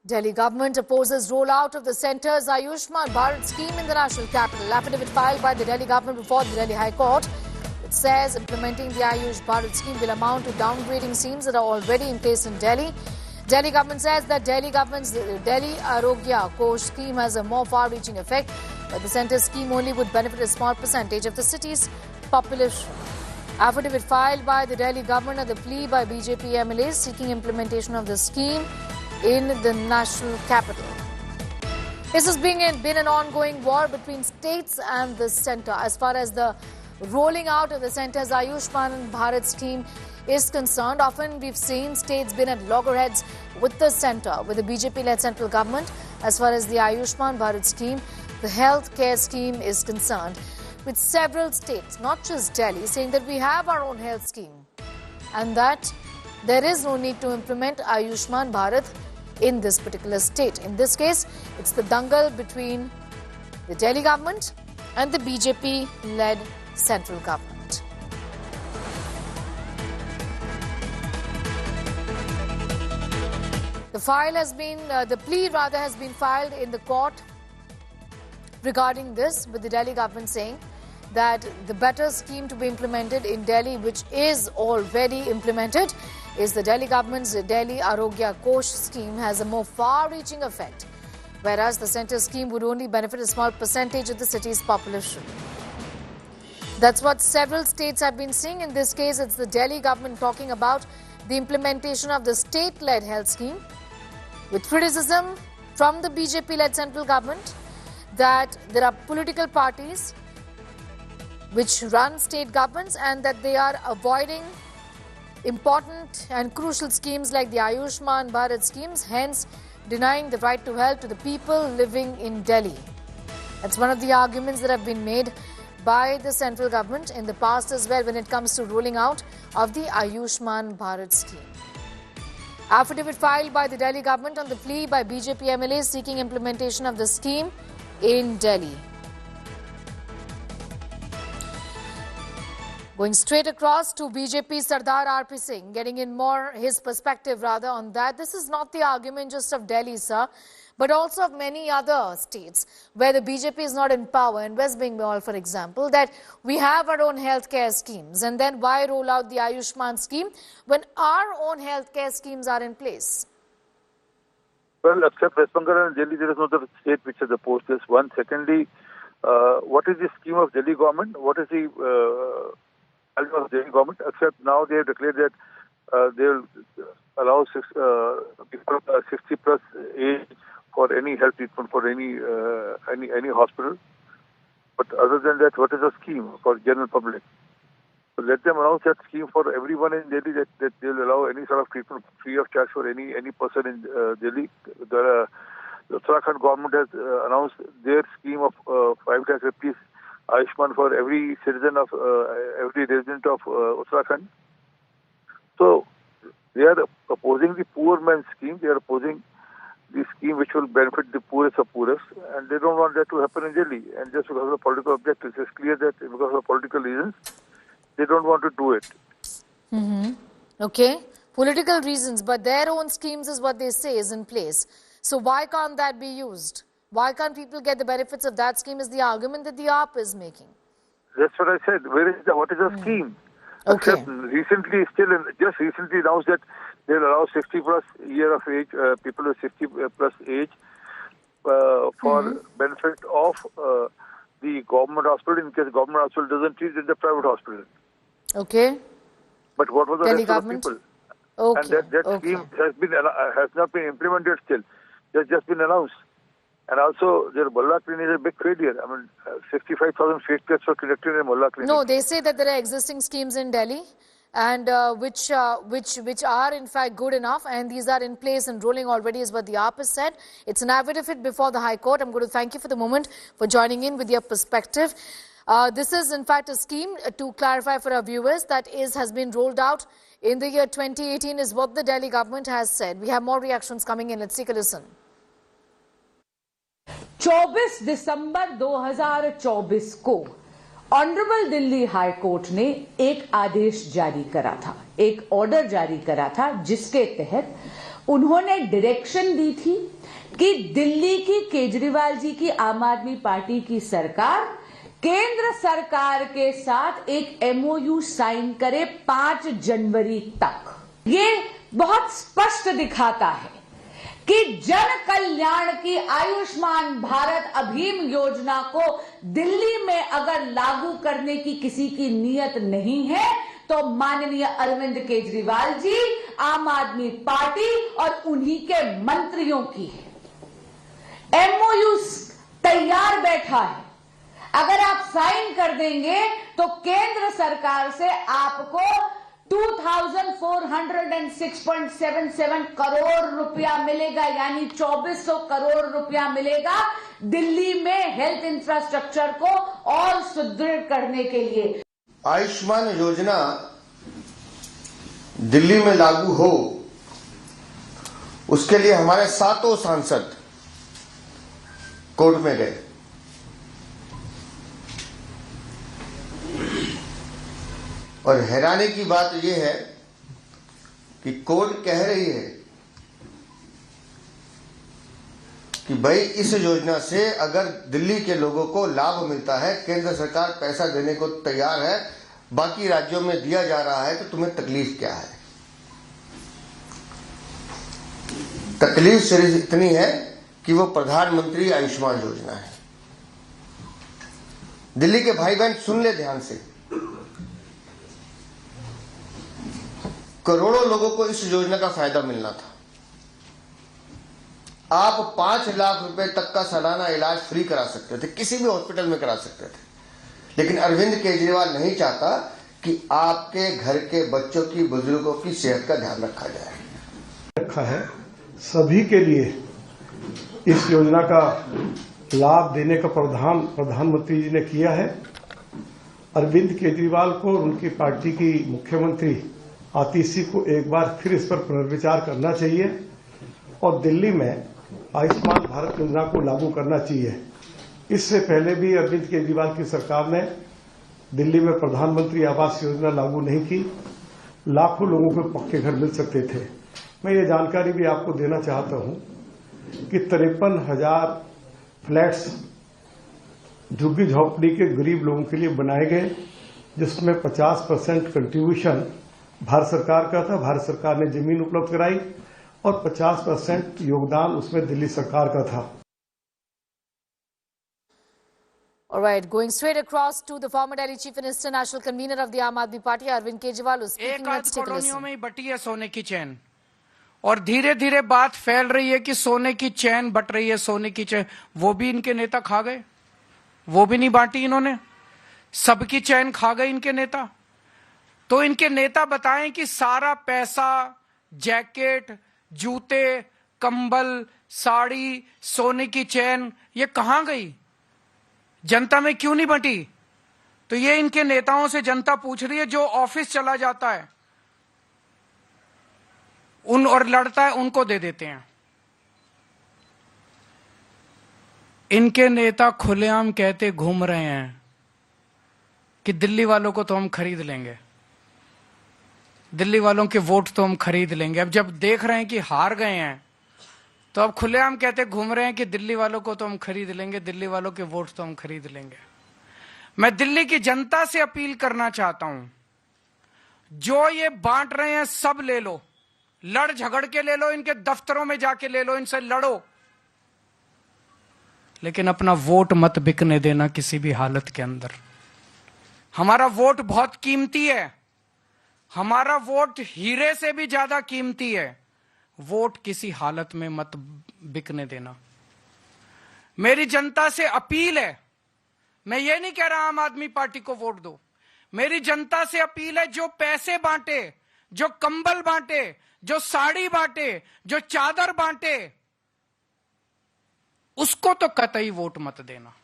Delhi government opposes rollout of the centre's Ayushman Bharat scheme in the national capital. Affidavit filed by the Delhi government before the Delhi High Court. It says implementing the Ayush Bharat scheme will amount to downgrading schemes that are already in place in Delhi. Delhi government says that Delhi government's Delhi Arogya Kosh scheme has a more far-reaching effect, but the centre's scheme only would benefit a small percentage of the city's population. Affidavit filed by the Delhi government at the plea by BJP MLAs seeking implementation of the scheme in the national capital. This has been an ongoing war between states and the centre as far as the rolling out of the centre's Ayushman Bharat scheme is concerned. Often we've seen states been at loggerheads with the centre, with the BJP-led central government as far as the Ayushman Bharat scheme, the health care scheme is concerned, with several states, not just Delhi, saying that we have our own health scheme and that there is no need to implement Ayushman Bharat in this particular state. In this case, it's the dangle between the Delhi government and the BJP-led central government. The plea has been filed in the court regarding this, with the Delhi government saying that the better scheme to be implemented in Delhi, which is already implemented, is the Delhi government's Delhi Arogya Kosh scheme has a more far-reaching effect, whereas the centre scheme would only benefit a small percentage of the city's population. That's what several states have been seeing. In this case, it's the Delhi government talking about the implementation of the state-led health scheme, with criticism from the BJP-led central government that there are political parties which run state governments and that they are avoiding important and crucial schemes like the Ayushman Bharat schemes, hence denying the right to health to the people living in Delhi. That's one of the arguments that have been made by the central government in the past as well when it comes to rolling out of the Ayushman Bharat scheme. Affidavit filed by the Delhi government on the plea by BJP MLAs seeking implementation of the scheme in Delhi. Going straight across to BJP Sardar RP Singh, getting in more his perspective rather on that. This is not the argument just of Delhi, sir, but also of many other states where the BJP is not in power. In West Bengal, for example, that we have our own healthcare schemes, and then why roll out the Ayushman scheme when our own healthcare schemes are in place? Well, except West Bengal and Delhi, there is no other state which has opposed this. One. Secondly, what is the scheme of Delhi government? What is the of Delhi government? Except now they have declared that they will allow people 60 plus age for any health treatment for any hospital. But other than that, what is the scheme for general public? So let them announce that scheme for everyone in Delhi, that they will allow any sort of treatment free of charge for any person in Delhi. The Uttarakhand government has announced their scheme of 5 lakh rupees Ayushman for every citizen of every resident of Uttarakhand. So they are opposing the poor man's scheme. They are opposing the scheme which will benefit the poorest of poorest, and they don't want that to happen in Delhi. And just because of political objectives, it's clear that because of political reasons, they don't want to do it. Okay, political reasons, but their own schemes is what they say is in place. So why can't that be used? Why can't people get the benefits of that scheme is the argument that the AAP is making. That's what I said. What is the scheme? Okay. Just recently announced that they'll allow 60 plus year of age, people with 60 plus age for benefit of the government hospital in case government hospital doesn't treat in the private hospital. Okay. But what was the Delhi rest government? of the people? Okay. And that scheme has not been implemented still. It's just been announced. And also, their Mohalla clinic is a big failure. I mean, 65,000 face tests were conducted in Mohalla clinic. No, they say that there are existing schemes in Delhi, and which are in fact good enough, and these are in place and rolling already, is what the AAP has said. It's an affidavit before the High Court. I'm going to thank you for the moment for joining in with your perspective. This is in fact a scheme, to clarify for our viewers, that has been rolled out in the year 2018, is what the Delhi government has said. We have more reactions coming in. Let's take a listen. 24 दिसंबर 2024 को honourable Delhi high court ने एक आदेश जारी करा था, एक order जारी करा था, जिसके तहत उन्होंने डायरेक्शन दी थी कि दिल्ली की केजरीवाल जी की आम आदमी पार्टी की सरकार केंद्र सरकार के साथ एक एमओयू साइन करे 5 जनवरी तक। ये बहुत स्पष्ट दिखाता है कि जन कल्याण की आयुष्मान भारत अभियान योजना को दिल्ली में अगर लागू करने की किसी की नीयत नहीं है तो माननीय अरविंद केजरीवाल जी, आम आदमी पार्टी और उन्हीं के मंत्रियों की है। एमओयू तैयार बैठा है, अगर आप साइन कर देंगे तो केंद्र सरकार से आपको 2406.77 करोड़ रुपया मिलेगा, यानी 2400 करोड़ रुपया मिलेगा दिल्ली में हेल्थ इंफ्रास्ट्रक्चर को और सुदृढ़ करने के लिए। आयुष्मान योजना दिल्ली में लागू हो, उसके लिए हमारे 7 सांसद कोर्ट में गए। और हैरानी की बात यह है कि कोर्ट कह रही है कि भाई इस योजना से अगर दिल्ली के लोगों को लाभ मिलता है, केंद्र सरकार पैसा देने को तैयार है, बाकी राज्यों में दिया जा रहा है, तो तुम्हें तकलीफ क्या है? तकलीफ सिर्फ इतनी है कि वो प्रधानमंत्री आयुष्मान योजना है। दिल्ली के भाई बहन सुन ले ध्यान से, करोड़ों लोगों को इस योजना का फायदा मिलना था। आप 5 लाख रुपए तक का सालाना इलाज फ्री करा सकते थे, किसी भी हॉस्पिटल में करा सकते थे, लेकिन अरविंद केजरीवाल नहीं चाहता कि आपके घर के बच्चों की, बुजुर्गों की सेहत का ध्यान रखा जाए। रखा है सभी के लिए इस योजना का लाभ देने का प्रधानमंत्री जी ने किया है। अरविंद केजरीवाल को और उनकी पार्टी की मुख्यमंत्री आतिशी को एक बार फिर इस पर पुनर्विचार करना चाहिए और दिल्ली में आयुष्मान भारत योजना को लागू करना चाहिए। इससे पहले भी अरविंद केजरीवाल की सरकार ने दिल्ली में प्रधानमंत्री आवास योजना लागू नहीं की, लाखों लोगों को पक्के घर मिल सकते थे। मैं ये जानकारी भी आपको देना चाहता हूं कि 53,000 फ्लैट्स झुग्गी झोंपड़ी के गरीब लोगों के लिए बनाए गए, जिसमें 50% कंट्रीब्यूशन भारत सरकार का था। भारत सरकार ने जमीन उपलब्ध कराई और 50% योगदान उसमें दिल्ली सरकार का था। All right, going straight across to the former Delhi Chief Minister, National Convener of the Aam Aadmi Party, Arvind Kejriwal, was speaking. Let's take a listen. में ही बटी है सोने की चैन, और धीरे धीरे बात फैल रही है कि सोने की चैन बट रही है, सोने की चैन। वो भी इनके नेता खा गए, वो भी नहीं बांटी इन्होंने, सबकी चैन खा गए इनके नेता। तो इनके नेता बताएं कि सारा पैसा, जैकेट, जूते, कंबल, साड़ी, सोने की चैन, ये कहां गई? जनता में क्यों नहीं बंटी? तो ये इनके नेताओं से जनता पूछ रही है। जो ऑफिस चला जाता है उन और लड़ता है, उनको दे देते हैं। इनके नेता खुलेआम कहते घूम रहे हैं कि दिल्ली वालों को तो हम खरीद लेंगे, दिल्ली वालों के वोट तो हम खरीद लेंगे। अब जब देख रहे हैं कि हार गए हैं तो अब खुलेआम कहते घूम रहे हैं कि दिल्ली वालों को तो हम खरीद लेंगे, दिल्ली वालों के वोट तो हम खरीद लेंगे। मैं दिल्ली की जनता से अपील करना चाहता हूं, जो ये बांट रहे हैं सब ले लो, लड़ झगड़ के ले लो, इनके दफ्तरों में जाके ले लो, इनसे लड़ो, लेकिन अपना वोट मत बिकने देना किसी भी हालत के अंदर। हमारा वोट बहुत कीमती है, हमारा वोट हीरे से भी ज्यादा कीमती है। वोट किसी हालत में मत बिकने देना। मेरी जनता से अपील है, मैं ये नहीं कह रहा आम आदमी पार्टी को वोट दो, मेरी जनता से अपील है, जो पैसे बांटे, जो कंबल बांटे, जो साड़ी बांटे, जो चादर बांटे, उसको तो कतई वोट मत देना।